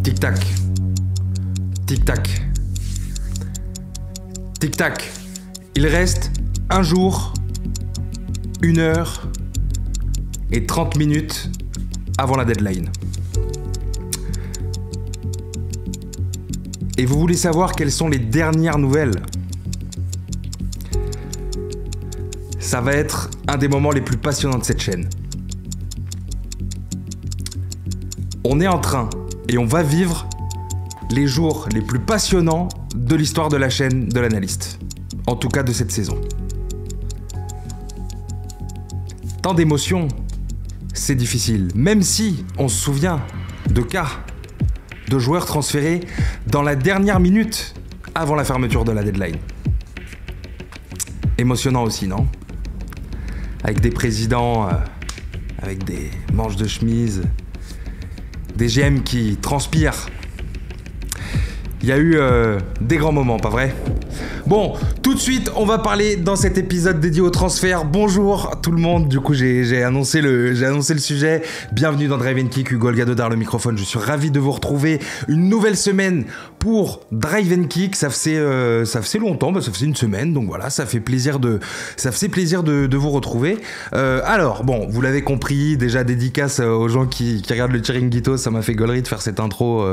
Tic-tac. Tic-tac. Tic-tac. Il reste un jour, 1 heure et 30 minutes avant la deadline. Et vous voulez savoir quelles sont les dernières nouvelles ? Ça va être un des moments les plus passionnants de cette chaîne. On est en train et on va vivre les jours les plus passionnants de l'histoire de la chaîne de l'analyste. En tout cas de cette saison. Tant d'émotions, c'est difficile. Même si on se souvient de cas de joueurs transférés dans la dernière minute avant la fermeture de la deadline. Émotionnant aussi, non ? Avec des présidents, avec des manches de chemise, des GM qui transpirent. Il y a eu des grands moments, pas vrai ? Bon, tout de suite, on va parler dans cet épisode dédié au transfert. Bonjour tout le monde, du coup j'ai annoncé le sujet. Bienvenue dans Drive & Kick, Hugo Olgado derrière le microphone. Je suis ravi de vous retrouver une nouvelle semaine pour Drive & Kick. Ça faisait longtemps, ça faisait une semaine, donc voilà, ça fait plaisir de vous retrouver. Alors, bon, vous l'avez compris, déjà dédicace aux gens qui regardent le Chiringuito, ça m'a fait gaulerie de faire cette intro,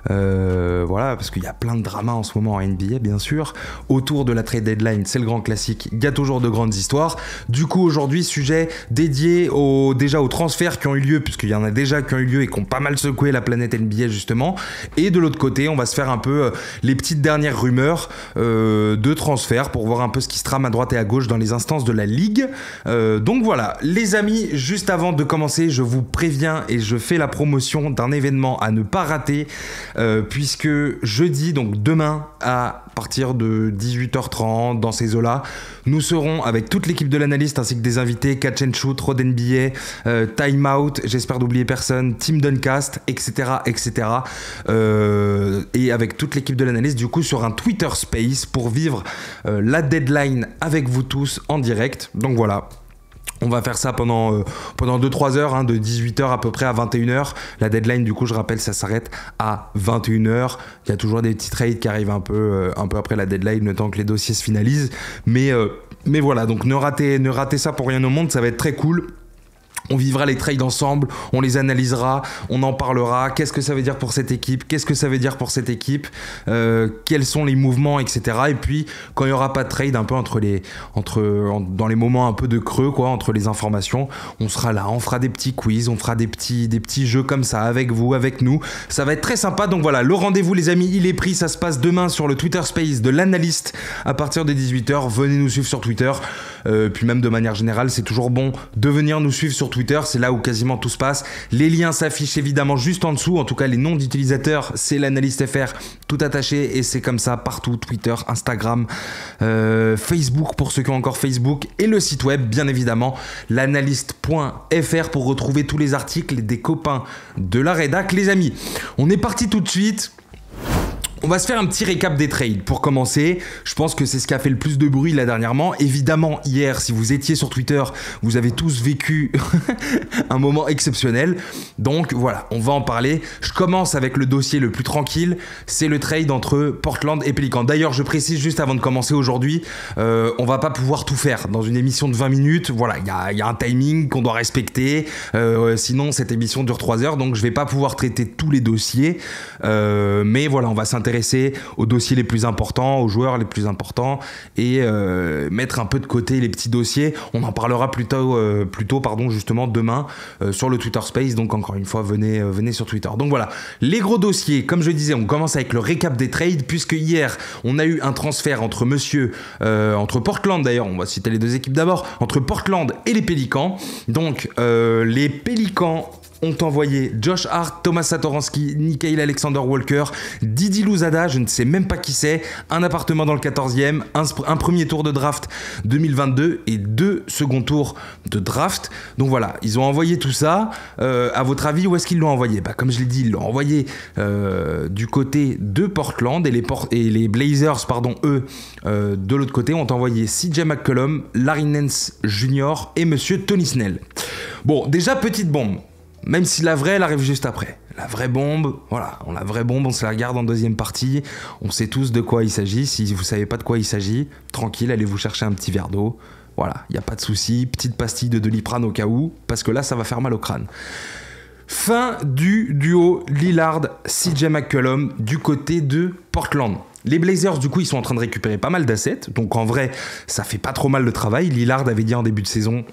voilà, parce qu'il y a plein de dramas en ce moment en NBA, bien sûr. Autour de la trade deadline, c'est le grand classique, il y a toujours de grandes histoires. Du coup, aujourd'hui, sujet dédié déjà aux transferts qui ont eu lieu, puisqu'il y en a déjà qui ont eu lieu et qui ont pas mal secoué la planète NBA, justement. Et de l'autre côté, on va se faire un peu les petites dernières rumeurs de transferts pour voir un peu ce qui se trame à droite et à gauche dans les instances de la Ligue. Donc voilà, les amis, juste avant de commencer, je vous préviens et je fais la promotion d'un événement à ne pas rater, puisque jeudi, donc demain, à partir de 18h30 dans ces eaux-là, nous serons avec toute l'équipe de l'analyste ainsi que des invités, Catch and Shoot, Road NBA, Time Out, j'espère d'oublier personne, Team Duncast, etc. Et avec toute l'équipe de l'analyste, du coup, sur un Twitter Space pour vivre la deadline avec vous tous en direct. Donc voilà. On va faire ça pendant 2-3 heures, hein, de 18h à peu près à 21h. La deadline, du coup, je rappelle, ça s'arrête à 21h. Il y a toujours des petits trades qui arrivent un peu après la deadline, le temps que les dossiers se finalisent. Mais voilà, donc ne ratez ça pour rien au monde, ça va être très cool. On vivra les trades ensemble, on les analysera, on en parlera. Qu'est-ce que ça veut dire pour cette équipe ? Qu'est-ce que ça veut dire pour cette équipe ? Quels sont les mouvements, etc. Et puis, quand il n'y aura pas de trade, un peu dans les moments un peu de creux, quoi, entre les informations, on sera là, on fera des petits quiz, on fera des petits jeux comme ça avec vous, avec nous. Ça va être très sympa. Donc voilà, le rendez-vous, les amis, il est pris. Ça se passe demain sur le Twitter Space de l'analyste à partir de 18h. Venez nous suivre sur Twitter. Puis même de manière générale, c'est toujours bon de venir nous suivre sur Twitter, c'est là où quasiment tout se passe. Les liens s'affichent évidemment juste en dessous, en tout cas les noms d'utilisateurs, c'est l'analyste FR, tout attaché, et c'est comme ça partout, Twitter, Instagram, Facebook pour ceux qui ont encore Facebook, et le site web bien évidemment, l'analyste.fr pour retrouver tous les articles des copains de la rédac. Les amis, on est parti tout de suite. On va se faire un petit récap des trades pour commencer. Je pense que c'est ce qui a fait le plus de bruit là dernièrement. Évidemment, hier, si vous étiez sur Twitter, vous avez tous vécu un moment exceptionnel. Donc voilà, on va en parler. Je commence avec le dossier le plus tranquille. C'est le trade entre Portland et Pélican. D'ailleurs, je précise juste avant de commencer aujourd'hui, on va pas pouvoir tout faire dans une émission de 20 minutes. Voilà, il y a un timing qu'on doit respecter. Sinon, cette émission dure 3 heures. Donc, je vais pas pouvoir traiter tous les dossiers. Mais voilà, on va s'intéresser aux dossiers les plus importants, aux joueurs les plus importants et mettre un peu de côté les petits dossiers. On en parlera plus tôt, justement demain sur le Twitter Space. Donc encore une fois, venez sur Twitter. Donc voilà, les gros dossiers, comme je disais, on commence avec le récap des trades puisque hier, on a eu un transfert entre Portland d'ailleurs, on va citer les deux équipes d'abord, entre Portland et les Pélicans. Donc les Pélicans ont envoyé Josh Hart, Thomas Satoransky, Nickeil Alexander-Walker, Didi Louzada, je ne sais même pas qui c'est, un appartement dans le 14e, un premier tour de draft 2022 et 2 seconds tours de draft. Donc voilà, ils ont envoyé tout ça. À votre avis, où est-ce qu'ils l'ont envoyé ? Comme je l'ai dit, ils l'ont envoyé du côté de Portland et les Blazers, eux, de l'autre côté, ont envoyé CJ McCollum, Larry Nance Jr. et Monsieur Tony Snell. Bon, déjà, petite bombe. Même si la vraie, elle arrive juste après. La vraie bombe, voilà, la vraie bombe, on se la garde en deuxième partie. On sait tous de quoi il s'agit. Si vous savez pas de quoi il s'agit, tranquille, allez vous chercher un petit verre d'eau. Voilà, il n'y a pas de souci. Petite pastille de Doliprane au cas où, parce que là, ça va faire mal au crâne. Fin du duo Lillard-CJ McCollum du côté de Portland. Les Blazers, du coup, ils sont en train de récupérer pas mal d'assets. Donc, en vrai, ça fait pas trop mal le travail. Lillard avait dit en début de saison...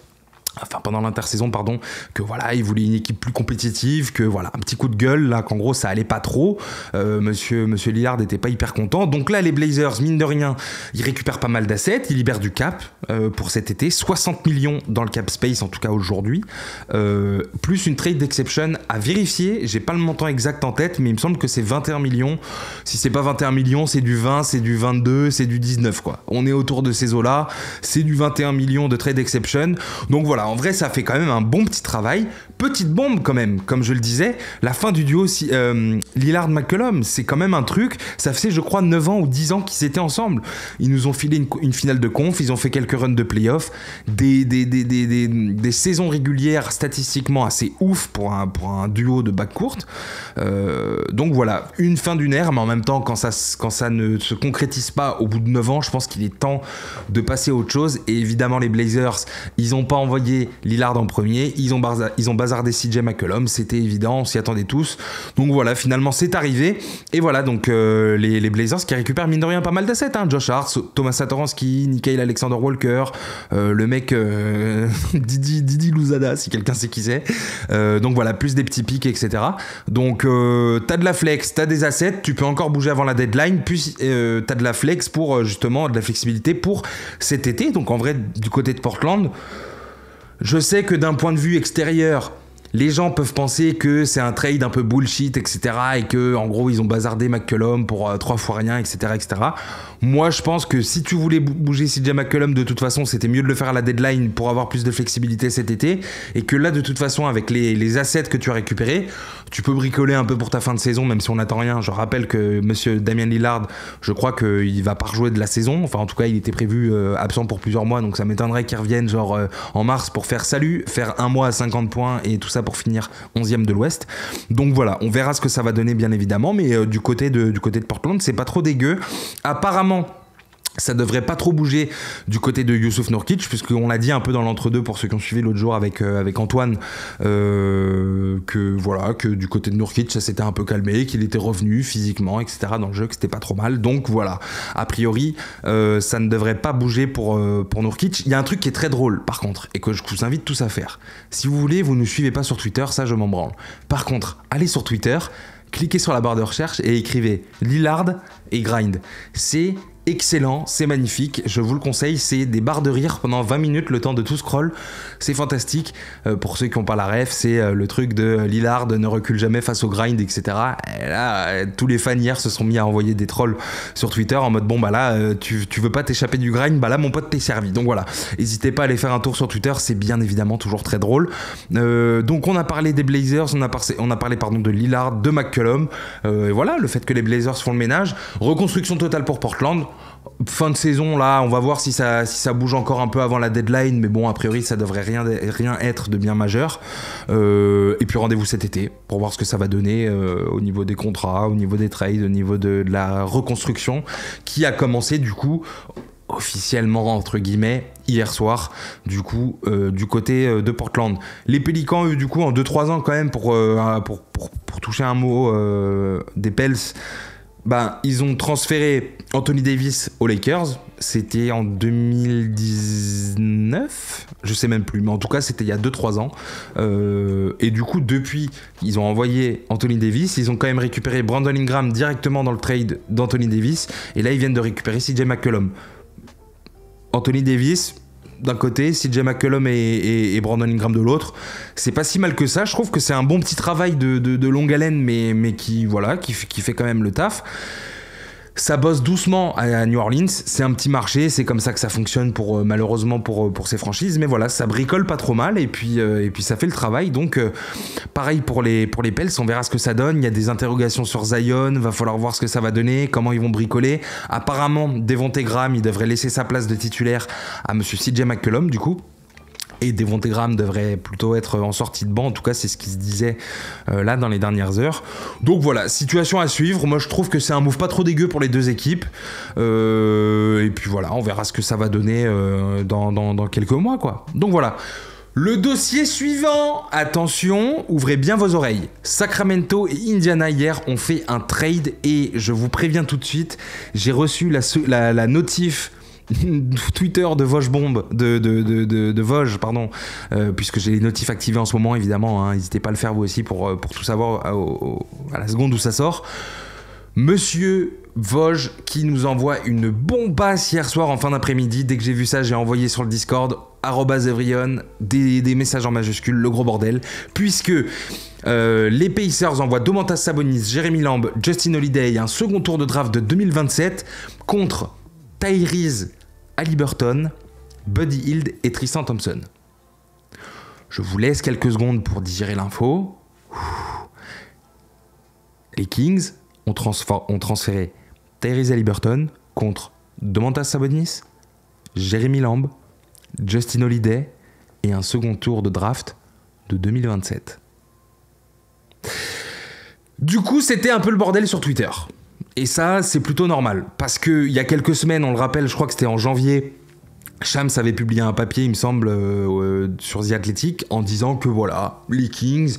Enfin, pendant l'intersaison, pardon, que voilà, il voulait une équipe plus compétitive, que voilà, un petit coup de gueule, là, qu'en gros, ça allait pas trop. Monsieur Lillard n'était pas hyper content. Donc là, les Blazers, mine de rien, ils récupèrent pas mal d'assets, ils libèrent du cap pour cet été, 60 millions dans le cap space, en tout cas aujourd'hui, plus une trade exception à vérifier. J'ai pas le montant exact en tête, mais il me semble que c'est 21 millions. Si c'est pas 21 millions, c'est du 20, c'est du 22, c'est du 19, quoi. On est autour de ces eaux-là, c'est du 21 millions de trade exception. Donc voilà, en vrai, ça fait quand même un bon petit travail. Petite bombe quand même, comme je le disais, la fin du duo Lillard-McCollum, c'est quand même un truc. Ça faisait, je crois, 9 ans ou 10 ans qu'ils étaient ensemble. Ils nous ont filé une finale de conf, ils ont fait quelques runs de playoff, des saisons régulières statistiquement assez ouf pour un duo de backcourt. Donc voilà, une fin d'une ère, mais en même temps, quand ça ne se concrétise pas au bout de 9 ans, je pense qu'il est temps de passer à autre chose. Et évidemment, les Blazers, ils n'ont pas envoyé Lillard en premier, ils ont bazardé CJ McCollum, c'était évident, on s'y attendait tous. Donc voilà, finalement c'est arrivé. Et voilà, donc les Blazers qui récupèrent mine de rien pas mal d'assets, hein. Josh Hart, Thomas Satoransky, Nickeil Alexander-Walker, le mec Didi Louzada, si quelqu'un sait qui c'est. Donc voilà, plus des petits pics, etc. Donc t'as de la flex, t'as des assets, tu peux encore bouger avant la deadline, puis t'as de la flex pour justement de la flexibilité pour cet été. Donc en vrai, du côté de Portland, je sais que d'un point de vue extérieur, les gens peuvent penser que c'est un trade un peu bullshit, etc. Et que en gros, ils ont bazardé McCollum pour 3 fois rien, etc., etc. Moi, je pense que si tu voulais bouger CJ McCollum, de toute façon, c'était mieux de le faire à la deadline pour avoir plus de flexibilité cet été. Et que là, de toute façon, avec les assets que tu as récupérés, tu peux bricoler un peu pour ta fin de saison, même si on n'attend rien. Je rappelle que monsieur Damian Lillard, je crois qu'il va pas rejouer de la saison. Enfin, en tout cas, il était prévu absent pour plusieurs mois. Donc, ça m'étonnerait qu'il revienne genre en mars pour faire un mois à 50 points et tout ça pour finir 11e de l'Ouest. Donc voilà, on verra ce que ça va donner, bien évidemment. Mais du côté de Portland, c'est pas trop dégueu. Apparemment, ça devrait pas trop bouger du côté de Jusuf Nurkic, puisqu'on l'a dit un peu dans l'entre-deux pour ceux qui ont suivi l'autre jour avec Antoine, que du côté de Nurkic, ça s'était un peu calmé, qu'il était revenu physiquement, etc. dans le jeu, que c'était pas trop mal. Donc voilà, a priori, ça ne devrait pas bouger pour Nurkic. Il y a un truc qui est très drôle, par contre, et que je vous invite tous à faire. Si vous voulez, vous ne nous suivez pas sur Twitter, ça je m'en branle. Par contre, allez sur Twitter, cliquez sur la barre de recherche et écrivez Lillard et Grind. C'est excellent, c'est magnifique, je vous le conseille, c'est des barres de rire pendant 20 minutes, le temps de tout scroll, c'est fantastique. Pour ceux qui n'ont pas la ref, c'est le truc de Lillard ne recule jamais face au grind, etc. Et là, tous les fans hier se sont mis à envoyer des trolls sur Twitter en mode bon bah là, tu veux pas t'échapper du grind, bah là mon pote t'es servi. Donc voilà, n'hésitez pas à aller faire un tour sur Twitter, c'est bien évidemment toujours très drôle. Donc on a parlé des Blazers, on a parlé de Lillard, de McCollum, et voilà, le fait que les Blazers font le ménage, reconstruction totale pour Portland. Fin de saison, là, on va voir si ça bouge encore un peu avant la deadline, mais bon, a priori, ça devrait rien être de bien majeur. Et puis rendez-vous cet été pour voir ce que ça va donner au niveau des contrats, au niveau des trades, au niveau de la reconstruction qui a commencé du coup officiellement entre guillemets hier soir du coup du côté de Portland. Les Pélicans du coup en 2-3 ans quand même pour toucher un mot des Pels. Ben, ils ont transféré Anthony Davis aux Lakers, c'était en 2019, je sais même plus, mais en tout cas c'était il y a 2-3 ans. Et du coup, depuis, ils ont envoyé Anthony Davis, ils ont quand même récupéré Brandon Ingram directement dans le trade d'Anthony Davis, et là ils viennent de récupérer CJ McCollum. Anthony Davis d'un côté, CJ McCollum et Brandon Ingram de l'autre, c'est pas si mal que ça. Je trouve que c'est un bon petit travail de longue haleine, mais qui fait quand même le taf. Ça bosse doucement à New Orleans, c'est un petit marché, c'est comme ça que ça fonctionne malheureusement pour ces franchises, mais voilà, ça bricole pas trop mal et puis ça fait le travail. Donc pareil pour les Pels, on verra ce que ça donne. Il y a des interrogations sur Zion, va falloir voir ce que ça va donner, comment ils vont bricoler. Apparemment, Devonte Graham, il devrait laisser sa place de titulaire à monsieur CJ McCollum du coup. Et Devonte Graham devrait plutôt être en sortie de banc. En tout cas, c'est ce qui se disait là dans les dernières heures. Donc voilà, situation à suivre. Moi, je trouve que c'est un move pas trop dégueu pour les deux équipes. Et puis voilà, on verra ce que ça va donner dans quelques mois, quoi. Donc voilà. Le dossier suivant, attention, ouvrez bien vos oreilles. Sacramento et Indiana hier ont fait un trade et je vous préviens tout de suite, j'ai reçu la notif Twitter de Vosgebomb, de Vosges, pardon, puisque j'ai les notifs activés en ce moment, évidemment, hein, n'hésitez pas à le faire vous aussi pour tout savoir à la seconde où ça sort. Monsieur Vosges qui nous envoie une bombasse hier soir en fin d'après-midi. Dès que j'ai vu ça, j'ai envoyé sur le Discord @Evrion des messages en majuscules, le gros bordel, puisque les Pacers envoient Domantas Sabonis, Jeremy Lamb, Justin Holiday et un second tour de draft de 2027 contre Tyrese Haliburton, Buddy Hield et Tristan Thompson. Je vous laisse quelques secondes pour digérer l'info. Les Kings ont transféré Tyrese Haliburton contre Domantas Sabonis, Jeremy Lamb, Justin Holiday et un second tour de draft de 2027. Du coup, c'était un peu le bordel sur Twitter. Et ça, c'est plutôt normal. Parce qu'il y a quelques semaines, on le rappelle, je crois que c'était en janvier, Shams avait publié un papier, il me semble, sur The Athletic, en disant que voilà, les Kings,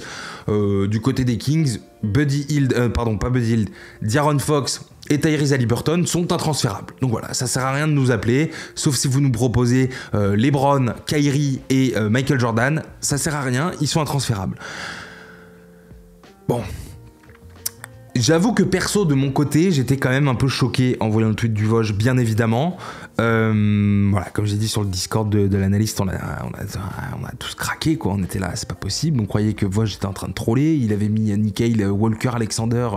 du côté des Kings, De'Aaron Fox et Tyrese Haliburton sont intransférables. Donc voilà, ça sert à rien de nous appeler, sauf si vous nous proposez LeBron, Kyrie et Michael Jordan, ça sert à rien, ils sont intransférables. Bon. J'avoue que perso, de mon côté, j'étais quand même un peu choqué en voyant le tweet du Vosges, bien évidemment. Voilà, comme j'ai dit sur le Discord de l'analyste, on a tous craqué, quoi. On était là, c'est pas possible. On croyait que Vosges était en train de troller. Il avait mis Nickeil, Walker, Alexander.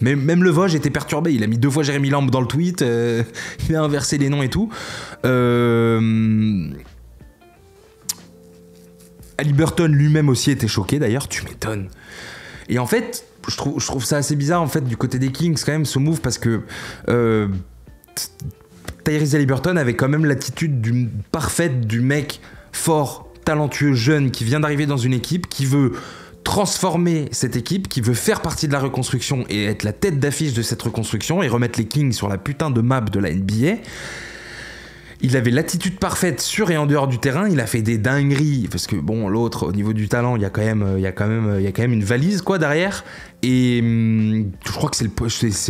Même le Vosges était perturbé. Il a mis 2 fois Jeremy Lamb dans le tweet. Il a inversé les noms et tout. Haliburton lui-même aussi était choqué, d'ailleurs. Tu m'étonnes. Et en fait, je trouve ça assez bizarre en fait du côté des Kings quand même ce move parce que Tyrese Haliburton avait quand même l'attitude parfaite du mec fort, talentueux, jeune qui vient d'arriver dans une équipe qui veut transformer cette équipe, qui veut faire partie de la reconstruction et être la tête d'affiche de cette reconstruction et remettre les Kings sur la putain de map de la NBA. Il avait l'attitude parfaite sur et en dehors du terrain, il a fait des dingueries, parce que bon, l'autre, au niveau du talent, il y a quand même une valise, quoi, derrière, et je crois que c'est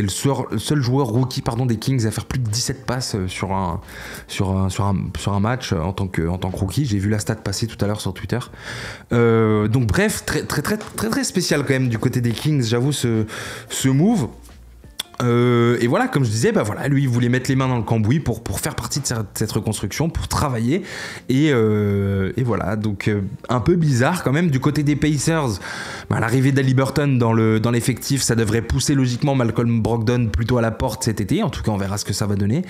le seul joueur rookie, des Kings à faire plus de 17 passes sur un match en tant que rookie. J'ai vu la stat passer tout à l'heure sur Twitter. Donc bref, très spécial quand même du côté des Kings, j'avoue, ce move. Et voilà, comme je disais, lui il voulait mettre les mains dans le cambouis pour faire partie de cette reconstruction, pour travailler et voilà, donc un peu bizarre quand même du côté des Pacers. L'arrivée d'Haliburton dans l'effectif, ça devrait pousser logiquement Malcolm Brogdon plutôt à la porte cet été, en tout cas on verra ce que ça va donner.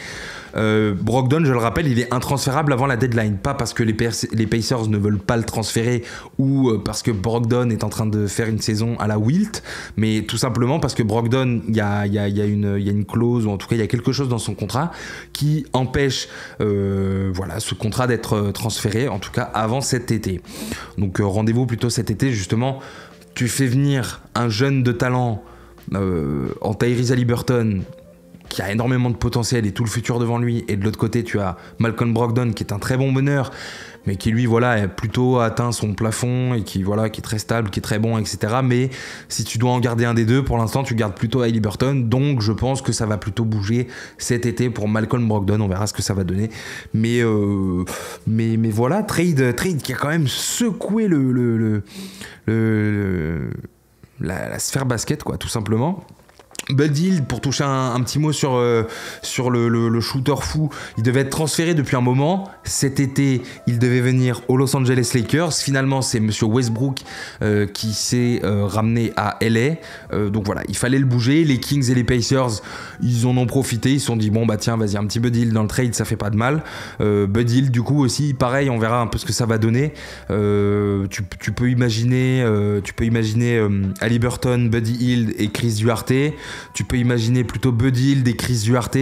Brogdon, je le rappelle, il est intransférable avant la deadline, pas parce que les Pacers ne veulent pas le transférer ou parce que Brogdon est en train de faire une saison à la Wilt, mais tout simplement parce que Brogdon, il y a une clause, ou en tout cas il y a quelque chose dans son contrat qui empêche ce contrat d'être transféré, en tout cas avant cet été. Donc rendez-vous plutôt cet été, justement. Tu fais venir un jeune de talent en Tyrese Haliburton qui a énormément de potentiel et tout le futur devant lui, et de l'autre côté tu as Malcolm Brogdon qui est un très bon meneur mais qui lui a plutôt atteint son plafond et qui est très stable, qui est très bon, etc. Mais si tu dois en garder un des deux, pour l'instant tu gardes plutôt Haliburton, donc je pense que ça va plutôt bouger cet été pour Malcolm Brogdon, on verra ce que ça va donner. Mais voilà, trade qui a quand même secoué la sphère basket, quoi, tout simplement. Buddy Hield, pour toucher un petit mot sur le shooter fou, il devait être transféré depuis un moment. Cet été, il devait venir aux Los Angeles Lakers. Finalement, c'est monsieur Westbrook qui s'est ramené à LA. Donc voilà, il fallait le bouger. Les Kings et les Pacers, ils en ont profité. Ils se sont dit, bon bah tiens, vas-y, un petit Buddy Hield dans le trade, ça fait pas de mal. Buddy Hield, du coup, aussi, pareil, on verra un peu ce que ça va donner. Tu peux imaginer Haliburton, Buddy Hield et Chris Duarte. Tu peux imaginer plutôt Buddy Hield et Chris Duarte.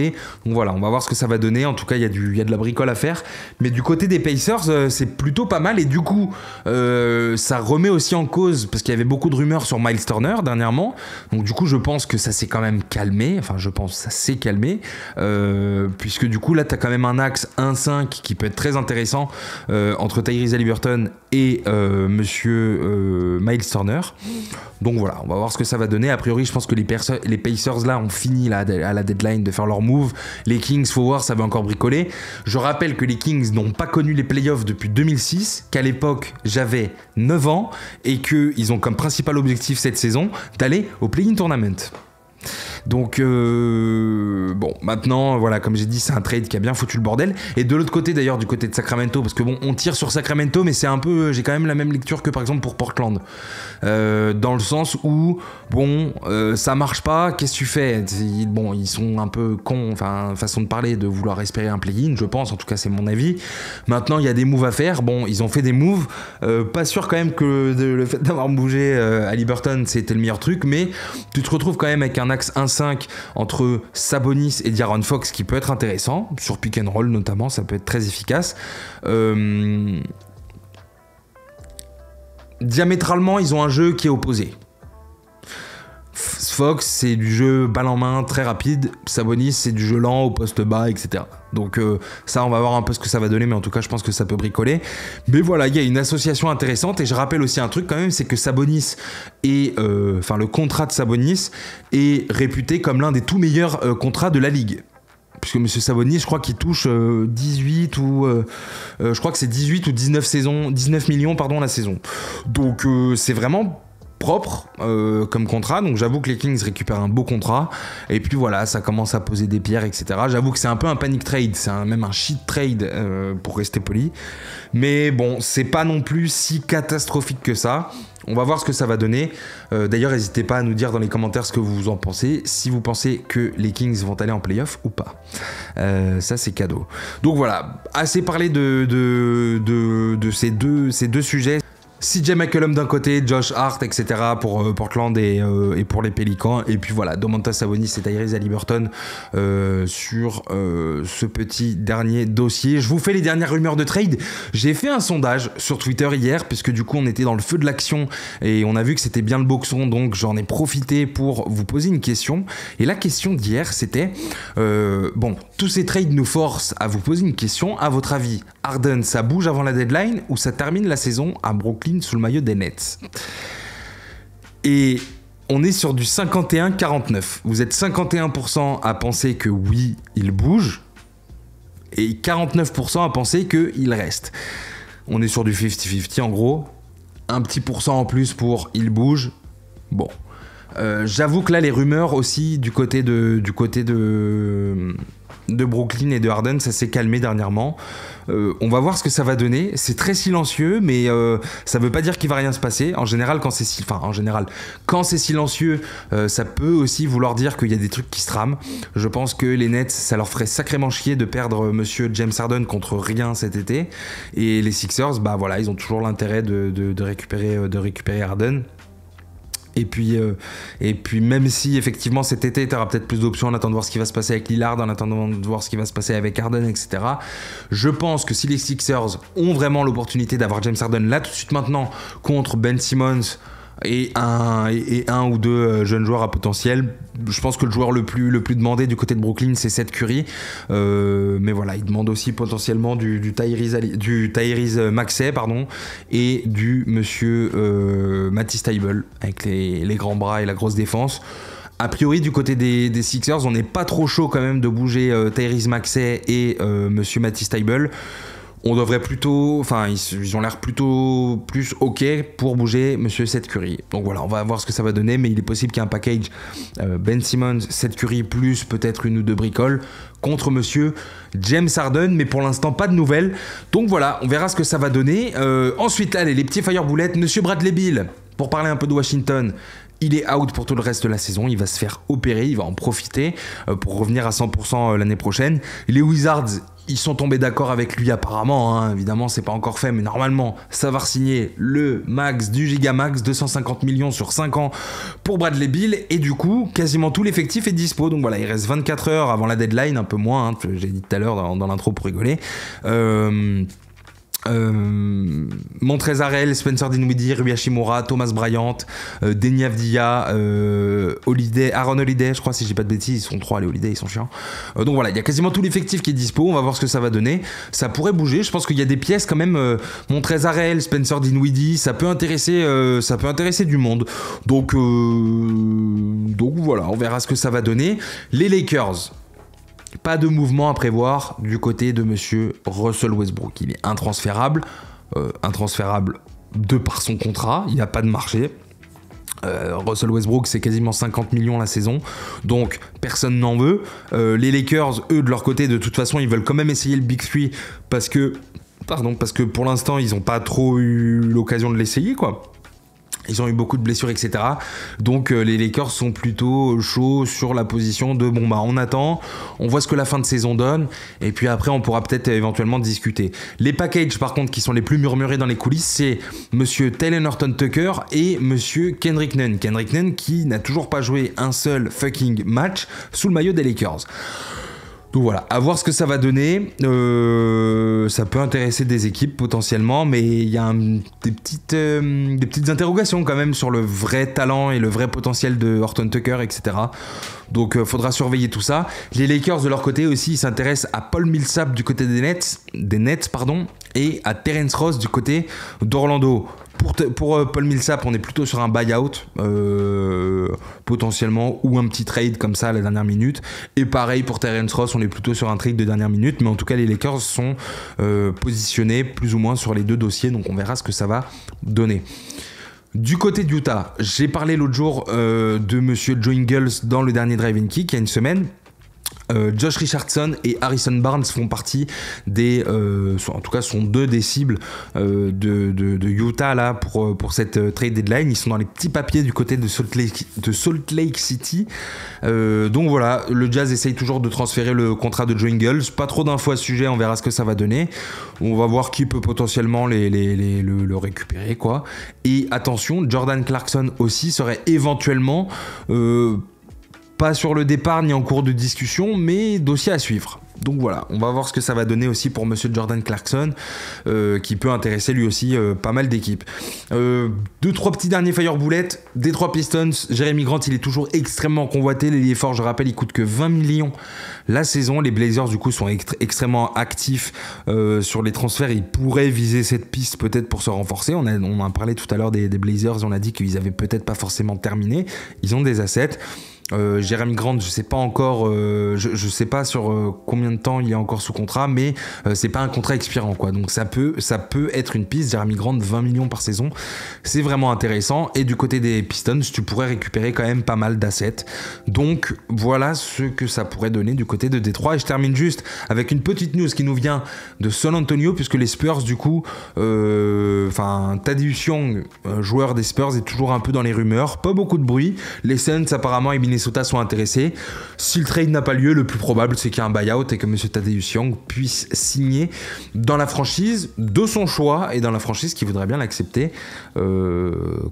Donc voilà, on va voir ce que ça va donner. En tout cas, il y a de la bricole à faire. Mais du côté des Pacers, c'est plutôt pas mal. Et du coup, ça remet aussi en cause, parce qu'il y avait beaucoup de rumeurs sur Miles Turner dernièrement. Donc du coup, je pense que ça s'est quand même calmé. Enfin, je pense que ça s'est calmé. Puisque du coup, là, tu as quand même un axe 1-5 qui peut être très intéressant entre Tyrese Haliburton et monsieur Miles Turner. Donc voilà, on va voir ce que ça va donner. A priori, je pense que les Pacers là ont fini là, à la deadline de faire leur move. Les Kings, faut voir, ça va encore bricoler. Je rappelle que les Kings n'ont pas connu les playoffs depuis 2006, qu'à l'époque j'avais 9 ans et qu'ils ont comme principal objectif cette saison d'aller au play-in tournament. Donc bon, maintenant voilà, comme j'ai dit, c'est un trade qui a bien foutu le bordel. Et de l'autre côté d'ailleurs, du côté de Sacramento, parce que bon, on tire sur Sacramento, mais c'est un peu, j'ai quand même la même lecture que par exemple pour Portland, dans le sens où bon, ça marche pas, qu'est-ce que tu fais? Bon, ils sont un peu cons, enfin façon de parler, de vouloir espérer un play-in, je pense, en tout cas c'est mon avis. Maintenant il y a des moves à faire. Bon, ils ont fait des moves, pas sûr quand même que le fait d'avoir bougé Haliburton c'était le meilleur truc, mais tu te retrouves quand même avec un axe 1-5 entre Sabonis et De'Aaron Fox qui peut être intéressant, sur pick and roll notamment, ça peut être très efficace. Diamétralement, ils ont un jeu qui est opposé. Fox, c'est du jeu balle en main très rapide. Sabonis, c'est du jeu lent au poste bas, etc. Donc ça, on va voir un peu ce que ça va donner, mais en tout cas, je pense que ça peut bricoler. Mais voilà, il y a une association intéressante. Et je rappelle aussi un truc quand même, c'est que Sabonis et le contrat de Sabonis est réputé comme l'un des tout meilleurs contrats de la ligue. Puisque M. Sabonis, je crois qu'il touche 18 ou je crois que c'est 18 ou 19 millions la saison. Donc c'est vraiment propre comme contrat, donc j'avoue que les Kings récupèrent un beau contrat, et puis voilà, ça commence à poser des pierres, etc. J'avoue que c'est un peu un panic trade, c'est même un shit trade pour rester poli, mais bon, c'est pas non plus si catastrophique que ça. On va voir ce que ça va donner. D'ailleurs, n'hésitez pas à nous dire dans les commentaires ce que vous en pensez, si vous pensez que les Kings vont aller en playoff ou pas. Ça, c'est cadeau. Donc voilà, assez parlé de ces deux sujets. CJ McCollum d'un côté, Josh Hart, etc. pour Portland et pour les Pélicans. Et puis voilà, Domantas Sabonis et Tyrese Haliburton sur ce petit dernier dossier. Je vous fais les dernières rumeurs de trade. J'ai fait un sondage sur Twitter hier, puisque du coup on était dans le feu de l'action et on a vu que c'était bien le boxon, donc j'en ai profité pour vous poser une question. Et la question d'hier, c'était bon, tous ces trades nous forcent à vous poser une question. À votre avis, Harden, ça bouge avant la deadline ou ça termine la saison à Brooklyn sous le maillot des Nets? Et on est sur du 51-49. Vous êtes 51% à penser que oui, il bouge, et 49% à penser qu'il reste. On est sur du 50-50 en gros. Un petit pourcent en plus pour il bouge. Bon. J'avoue que là, les rumeurs aussi du côté de Brooklyn et de Harden, ça s'est calmé dernièrement. On va voir ce que ça va donner. C'est très silencieux, mais ça veut pas dire qu'il va rien se passer. En général, quand c'est silencieux, ça peut aussi vouloir dire qu'il y a des trucs qui se trament. Je pense que les Nets, ça leur ferait sacrément chier de perdre monsieur James Harden contre rien cet été. Et les Sixers, bah voilà, ils ont toujours l'intérêt de récupérer Harden. Et puis même si effectivement cet été tu auras peut-être plus d'options en attendant de voir ce qui va se passer avec Lillard, en attendant de voir ce qui va se passer avec Harden, etc. Je pense que si les Sixers ont vraiment l'opportunité d'avoir James Harden là tout de suite maintenant contre Ben Simmons et un ou deux jeunes joueurs à potentiel, je pense que le joueur le plus demandé du côté de Brooklyn, c'est Seth Curry. Mais voilà, il demande aussi potentiellement du Tyrese Maxey, et du monsieur Matisse Thybulle avec les grands bras et la grosse défense. A priori, du côté des Sixers, on n'est pas trop chaud quand même de bouger Tyrese Maxey et monsieur Matisse Thybulle. On devrait plutôt, ils ont l'air plutôt plus ok pour bouger monsieur Seth Curry. Donc voilà, on va voir ce que ça va donner, mais il est possible qu'il y ait un package Ben Simmons, Seth Curry plus peut-être une ou deux bricoles contre monsieur James Harden, mais pour l'instant pas de nouvelles. Donc voilà, on verra ce que ça va donner. Ensuite, allez, les petits fireboulettes, monsieur Bradley Beal, pour parler un peu de Washington. Il est out pour tout le reste de la saison, il va se faire opérer, il va en profiter pour revenir à 100% l'année prochaine. Les Wizards, Ils sont tombés d'accord avec lui apparemment, hein. Évidemment c'est pas encore fait, mais normalement ça va signer le max du Gigamax, 250 millions sur 5 ans pour Bradley Beal, et du coup quasiment tout l'effectif est dispo. Donc voilà, il reste 24 heures avant la deadline, un peu moins, hein, j'ai dit tout à l'heure dans l'intro pour rigoler. Montrezl, Spencer Dinwiddie, Rui Hachimura, Thomas Bryant, Deni Avdija, Aaron Holiday, je crois, si j'ai pas de bêtises, ils sont 3, les Holiday, ils sont chiants. Donc voilà, il y a quasiment tout l'effectif qui est dispo, on va voir ce que ça va donner. Ça pourrait bouger, je pense qu'il y a des pièces quand même, Montrezl, Spencer Dinwiddie, ça peut intéresser du monde. Donc voilà, on verra ce que ça va donner. Les Lakers, pas de mouvement à prévoir du côté de monsieur Russell Westbrook. Il est intransférable de par son contrat, il n'y a pas de marché. Russell Westbrook, c'est quasiment 50 millions la saison, donc personne n'en veut. Les Lakers, eux, de leur côté, de toute façon, ils veulent quand même essayer le Big Three parce que pour l'instant, ils n'ont pas trop eu l'occasion de l'essayer, quoi. Ils ont eu beaucoup de blessures, etc. Donc les Lakers sont plutôt chauds sur la position de bon bah on attend, on voit ce que la fin de saison donne, et puis après on pourra peut-être éventuellement discuter. Les packages par contre qui sont les plus murmurés dans les coulisses, c'est monsieur Talen Horton-Tucker et monsieur Kendrick Nunn. Kendrick Nunn qui n'a toujours pas joué un seul fucking match sous le maillot des Lakers. Donc voilà, à voir ce que ça va donner. Ça peut intéresser des équipes potentiellement, mais il y a des petites interrogations quand même sur le vrai talent et le vrai potentiel de Horton-Tucker, etc. Donc faudra surveiller tout ça. Les Lakers de leur côté aussi, ils s'intéressent à Paul Millsap du côté des Nets, et à Terrence Ross du côté d'Orlando. Pour Paul Millsap, on est plutôt sur un buyout potentiellement, ou un petit trade comme ça à la dernière minute. Et pareil pour Terrence Ross, on est plutôt sur un trade de dernière minute. Mais en tout cas, les Lakers sont positionnés plus ou moins sur les deux dossiers. Donc on verra ce que ça va donner. Du côté d'Utah, j'ai parlé l'autre jour de monsieur Joe Ingles dans le dernier Drive and Kick il y a une semaine. Josh Richardson et Harrison Barnes font partie des, en tout cas sont deux des cibles de Utah là pour cette trade deadline. Ils sont dans les petits papiers du côté de Salt Lake City. Donc voilà, le Jazz essaye toujours de transférer le contrat de Joe Ingles. Pas trop d'infos à ce sujet, on verra ce que ça va donner. On va voir qui peut potentiellement le récupérer quoi. Et attention, Jordan Clarkson aussi serait éventuellement pas sur le départ ni en cours de discussion, mais dossier à suivre. Donc voilà, on va voir ce que ça va donner aussi pour monsieur Jordan Clarkson, qui peut intéresser lui aussi pas mal d'équipes. 2-3 petits derniers fireboulettes, Detroit Pistons, Jeremy Grant, il est toujours extrêmement convoité. L'ailier fort, je rappelle, il coûte que 20 millions la saison. Les Blazers du coup sont extrêmement actifs sur les transferts. Ils pourraient viser cette piste peut-être pour se renforcer. On a parlé tout à l'heure des Blazers, on a dit qu'ils avaient peut-être pas forcément terminé. Ils ont des assets. Jeremy Grant, je sais pas encore, je sais pas sur combien de temps il est encore sous contrat, mais c'est pas un contrat expirant quoi, donc ça peut être une piste. Jeremy Grant, 20 millions par saison, c'est vraiment intéressant. Et du côté des Pistons, tu pourrais récupérer quand même pas mal d'assets. Donc voilà ce que ça pourrait donner du côté de Détroit. Et je termine juste avec une petite news qui nous vient de San Antonio, puisque les Spurs du coup, Thaddeus Young, joueur des Spurs, est toujours un peu dans les rumeurs, pas beaucoup de bruit. Les Suns apparemment et Minnesota sont intéressés. Si le trade n'a pas lieu, le plus probable c'est qu'il y ait un buyout et que M. Thaddeus Young puisse signer dans la franchise de son choix et dans la franchise qui voudrait bien l'accepter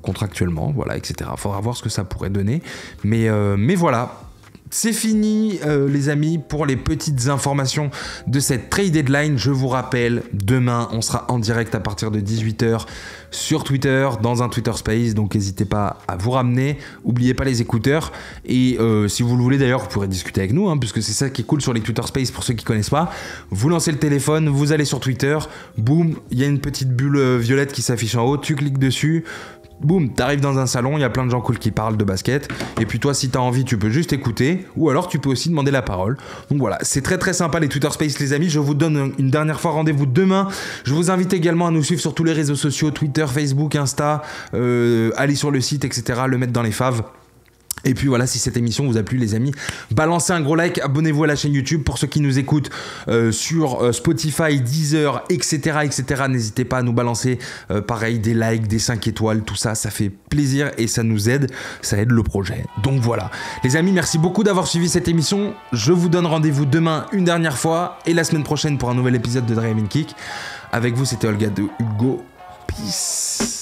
contractuellement, voilà, etc. Faudra voir ce que ça pourrait donner, mais voilà. C'est fini les amis pour les petites informations de cette trade deadline. Je vous rappelle, demain on sera en direct à partir de 18h sur Twitter, dans un Twitter Space, donc n'hésitez pas à vous ramener, n'oubliez pas les écouteurs, et si vous le voulez d'ailleurs vous pourrez discuter avec nous, puisque c'est ça qui est cool sur les Twitter Space pour ceux qui connaissent pas. Vous lancez le téléphone, vous allez sur Twitter, boum, il y a une petite bulle violette qui s'affiche en haut, tu cliques dessus, boum, t'arrives dans un salon, il y a plein de gens cool qui parlent de basket, et puis toi si t'as envie tu peux juste écouter, ou alors tu peux aussi demander la parole. Donc voilà, c'est très très sympa les Twitter Space les amis. Je vous donne une dernière fois rendez-vous demain. Je vous invite également à nous suivre sur tous les réseaux sociaux, Twitter, Facebook, Insta, aller sur le site, etc., le mettre dans les faves. Et puis voilà, si cette émission vous a plu les amis, balancez un gros like, abonnez-vous à la chaîne YouTube. Pour ceux qui nous écoutent sur Spotify, Deezer, etc. N'hésitez pas à nous balancer pareil des likes, des 5 étoiles, tout ça, ça fait plaisir et ça nous aide, ça aide le projet. Donc voilà. Les amis, merci beaucoup d'avoir suivi cette émission. Je vous donne rendez-vous demain une dernière fois et la semaine prochaine pour un nouvel épisode de Drive & Kick. Avec vous, c'était Olga de Hugo. Peace.